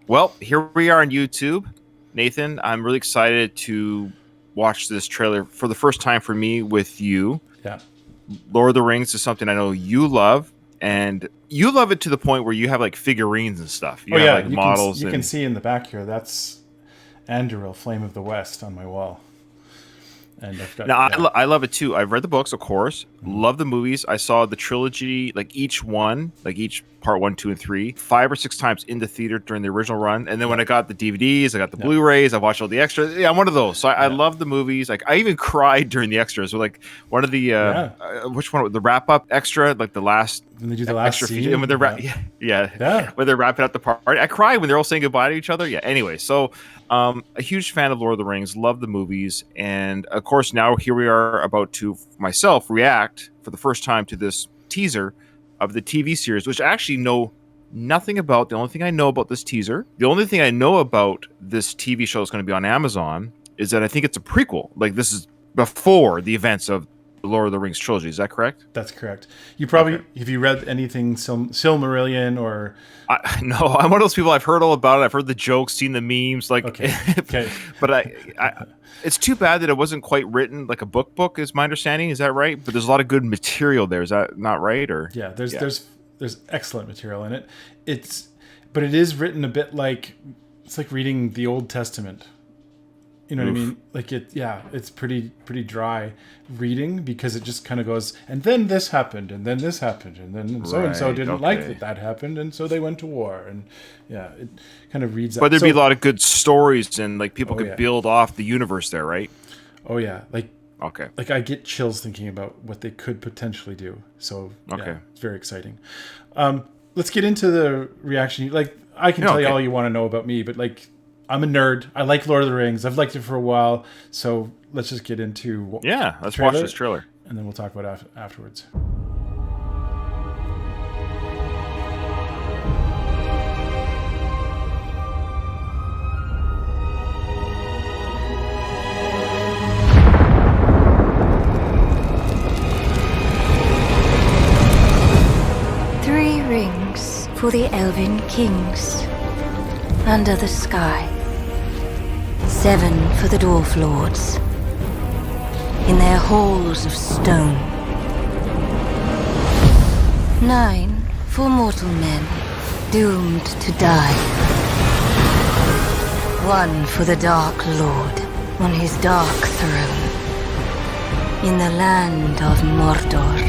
Well, here we are on YouTube. Nathan, I'm really excited to watch this trailer for the first time for me with you. Yeah. Lord of the Rings is something I know you love, and you love it to the point where you have like figurines and stuff. Oh You have yeah, like models you can and see in the back here. That's Anduril, Flame of the West, on my wall, and I've got now I love it too. I've read the books, of course. Mhm. Love the movies. I saw the trilogy, like each one, like each part 1, 2, and 3, 5 or 6 times in the theater during the original run. And then when Yeah, I got the DVDs, I got the yeah, Blu-rays, I watched all the extras. Yeah, I'm one of those. So I yeah, love the movies. Like I even cried during the extras. So like one of the yeah. which one? The wrap up extra, like the last When they do the last extra feature. And when scene, they're yeah, yeah, yeah, yeah. when they're wrapping up the party, I cry when they're all saying goodbye to each other. Yeah. Anyway, so a huge fan of Lord of the Rings, love the movies, and of course now here we are about to myself react for the first time to this teaser of the TV series, which I actually know nothing about. The only thing I know about this teaser, the only thing I know about this TV show is going to be on Amazon, is that I think it's a prequel. Like this is before the events of the Lord of the Rings trilogy. Is that correct? That's correct. You Okay. probably, if you read anything Silmarillion or No, I'm one of those people. I've heard all about it. I've heard the jokes, seen the memes, like, okay, okay, but it's too bad that it wasn't quite written like a book. Is my understanding? Is that right? But there's a lot of good material there. Is that not right? Or yeah. There's yeah, there's there's excellent material in it. It's but it is written a bit like it's like reading the Old Testament. You know what I oof, mean? Like it's pretty dry reading because it just kind of goes, and then this happened, and then this happened, and then so and so right, didn't like okay. that happened, and so they went to war, and yeah, it kind of reads But that. there'd be a So, lot of good stories, and like people oh could yeah, build off the universe there, right? oh yeah, Okay, like I get chills thinking about what they could potentially do. So yeah, okay, it's very exciting. Let's get into the reaction. Like I can yeah, tell you okay, all you want to know about me, but like I'm a nerd. I like Lord of the Rings. I've liked it for a while. So let's just get into yeah. the Let's watch trailer, this trailer. and then we'll talk about afterwards. Three rings for the Elven kings under the sky. 7 for the Dwarf lords in their halls of stone. 9 for mortal men doomed to die. 1 for the Dark Lord on his dark throne in the land of Mordor,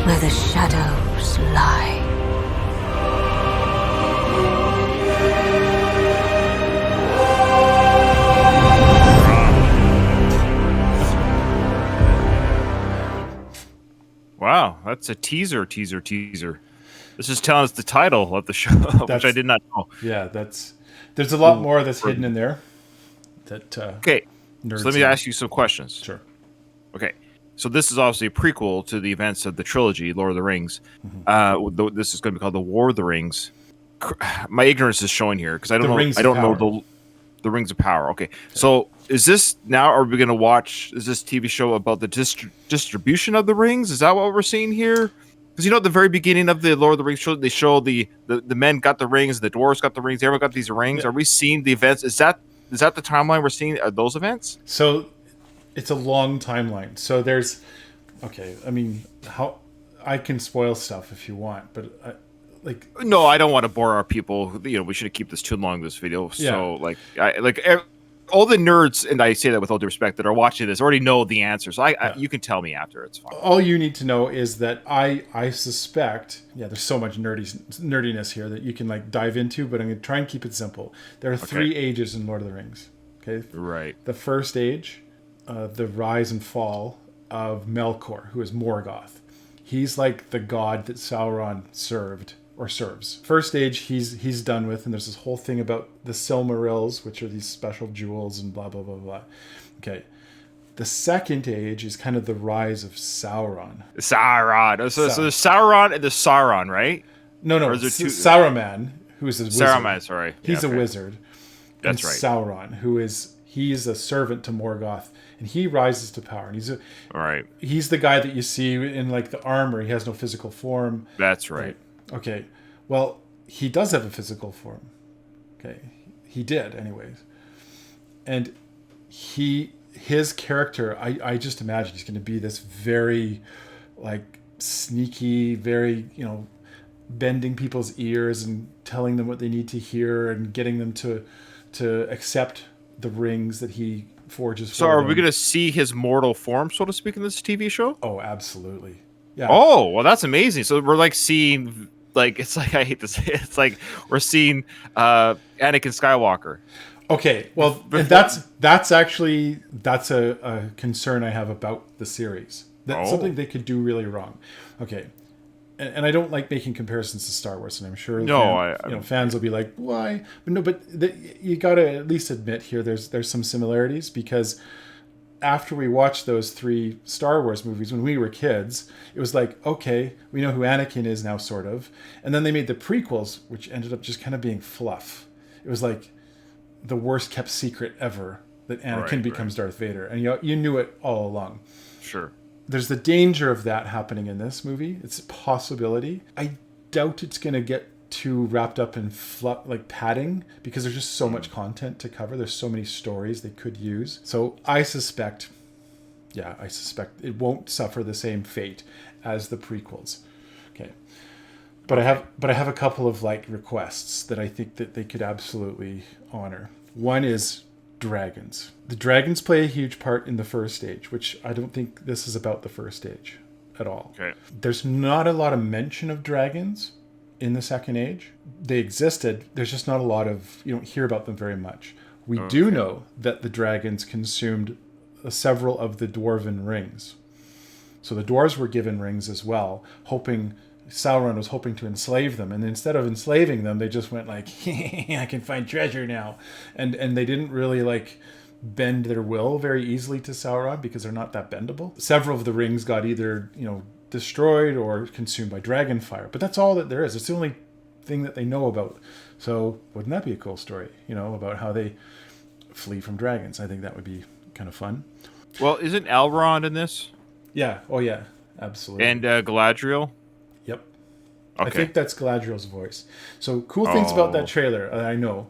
where the shadows lie. Wow, that's a teaser. This is telling us the title of the show, which I That's did not know. yeah. There's a lot more that's For- hidden in there that Okay, so let nerds me know. ask you some questions. Sure. Okay, so this is obviously a prequel to the events of the trilogy, Lord of the Rings. Mhm. This is going to be called the War of the Rings. My ignorance is showing here because I don't The know. Rings I of don't know Power. the Rings of Power. Okay, so is this now? Are we going to watch? Is this TV show about the distribution of the rings? Is that what we're seeing here? Because at the very beginning of the Lord of the Rings show, they show the men got the rings, the dwarves got the rings, everyone got these rings. Yeah. Are we seeing the events? Is that the timeline we're seeing? Are those events? So it's a long timeline. So there's okay. I mean, how I can spoil stuff if you want, but like No, I don't want to bore our people. We should keep this too long. This video, yeah, so all the nerds, and I say that with all due respect, that are watching this already know the answers. yeah. You can tell me after. It's fine. All you need to know is that I suspect there's so much nerdiness here that you can like dive into, but I'm gonna try and keep it simple. There are 3 ages in Lord of the Rings. Okay, Right. the first age, the rise and fall of Melkor, who is Morgoth. He's like the god that Sauron served or serves. First age, he's done with, and there's this whole thing about the Silmarils, which are these special jewels and blah blah blah blah. Okay, the second age is kind of the rise of Sauron. Sauron. So there's Sauron and the Sauron, right? No, Or no, is there two? Saruman, who is a wizard. Saruman, sorry. Yeah, He's a okay. wizard. And That's right. Sauron, he's a servant to Morgoth, and he rises to power. And All right. he's the guy that you see in like the armor. He has no physical form. That's right. Okay. Well, he does have a physical form. Okay, he did, anyways, and his character, I just imagine he's going to be this very, like, sneaky, very, bending people's ears and telling them what they need to hear and getting them to accept the rings that he forges. So are we going to see his mortal form, so to speak, in this TV show? Oh, absolutely. Yeah. Oh, well, that's amazing. So we're like seeing, like, it's like, I hate to say it, it's like we're seeing Anakin Skywalker. Okay, well, that's a concern I have about the series. That's something they could do really wrong. Okay, and I don't like making comparisons to Star Wars, and I'm sure fans will be like, why? But you got to at least admit here there's some similarities, because after we watched those 3 Star Wars movies when we were kids, it was like, okay, we know who Anakin is now, sort of, and then they made the prequels, which ended up just kind of being fluff. It was like the worst kept secret ever that Anakin becomes Darth Vader, and you knew it all along. Sure. There's the danger of that happening in this movie. It's a possibility. I doubt it's going to get too wrapped up in padding, because there's just so much content to cover. There's so many stories they could use. So I suspect it won't suffer the same fate as the prequels. Okay. But I have a couple of requests that I think that they could absolutely honor. One is dragons. The dragons play a huge part in the first age, which I don't think this is about the first age at all. Okay. There's not a lot of mention of dragons in the second age. They existed. There's just not a lot of, you don't hear about them very much. We do know that the dragons consumed several of the dwarven rings. So the dwarves were given rings as well, Sauron was hoping to enslave them, and instead of enslaving them, they just went like, I can find treasure now, and they didn't really bend their will very easily to Sauron, because they're not that bendable. Several of the rings got either destroyed or consumed by dragon fire, but that's all that there is. It's the only thing that they know about. So wouldn't that be a cool story? About how they flee from dragons. I think that would be kind of fun. Well, isn't Elrond in this? Yeah. Oh yeah, absolutely. And Galadriel. Yep. Okay. I think that's Galadriel's voice. So cool things about that trailer, I know,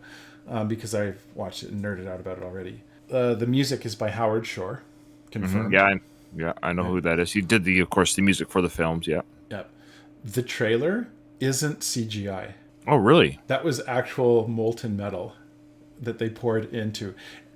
because I've watched it and nerded out about it already. The music is by Howard Shore, confirmed. Yeah, I know who that is. He did the music for the films. Yeah. Yeah. The trailer isn't CGI. Oh, really? That was actual molten metal that they poured into,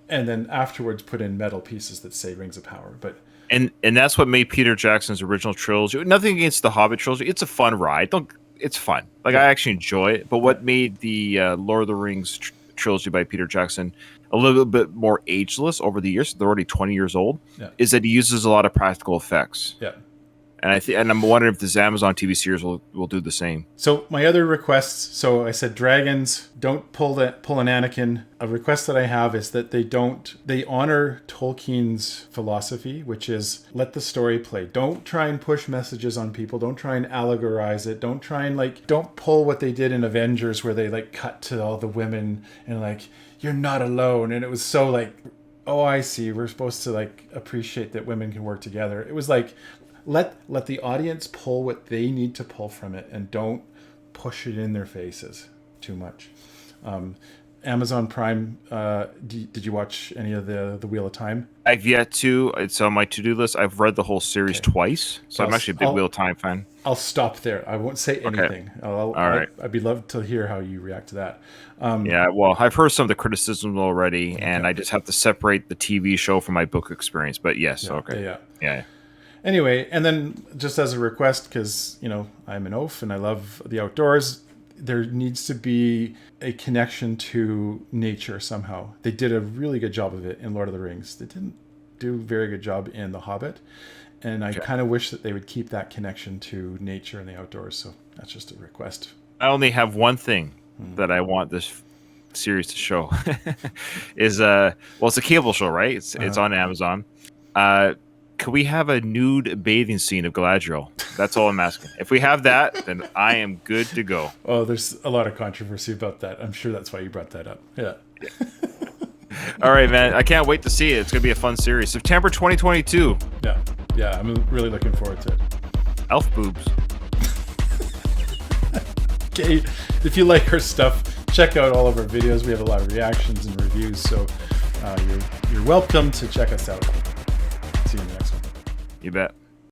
and then afterwards put in metal pieces that say Rings of Power. But And that's what made Peter Jackson's original trilogy. Nothing against the Hobbit trilogy. It's a fun ride. It's fun. I actually enjoy it. But what made the Lord of the Rings trilogy by Peter Jackson a little bit more ageless over the years, they're already 20 years old, is that he uses a lot of practical effects. Yeah. And I'm wondering if this Amazon TV series will do the same. So my other requests, so I said dragons, don't pull an Anakin. A request that I have is that they honor Tolkien's philosophy, which is let the story play. Don't try and push messages on people. Don't try and allegorize it. Don't try and don't pull what they did in Avengers, where they cut to all the women and you're not alone. And it was so oh, I see. We're supposed to appreciate that women can work together. It was let the audience pull what they need to pull from it, and don't push it in their faces too much. Amazon Prime, did you watch any of the Wheel of Time? I've yet to. It's on my to-do list. I've read the whole series twice, so I'm actually a big Wheel of Time fan. I'll stop there. I won't say anything. Okay. All right. I'd be love to hear how you react to that. Yeah, well, I've heard some of the criticisms already, and I just have to separate the TV show from my book experience. But yes, yeah. Anyway, and then just as a request, because, I'm an oaf and I love the outdoors, there needs to be a connection to nature somehow. They did a really good job of it in Lord of the Rings. They didn't do a very good job in The Hobbit. And I kind of wish that they would keep that connection to nature and the outdoors. So that's just a request. I only have one thing that I want this series to show. It's a cable show, right? It's on Amazon. Could we have a nude bathing scene of Galadriel? That's all I'm asking. If we have that, then I am good to go. Oh, there's a lot of controversy about that. I'm sure that's why you brought that up. Yeah. All right, man. I can't wait to see it. It's going to be a fun series. September 2022. Yeah. I'm really looking forward to it. Elf boobs. Okay. If you like our stuff, check out all of our videos. We have a lot of reactions and reviews, so you're welcome to check us out. See you in the next one. You bet.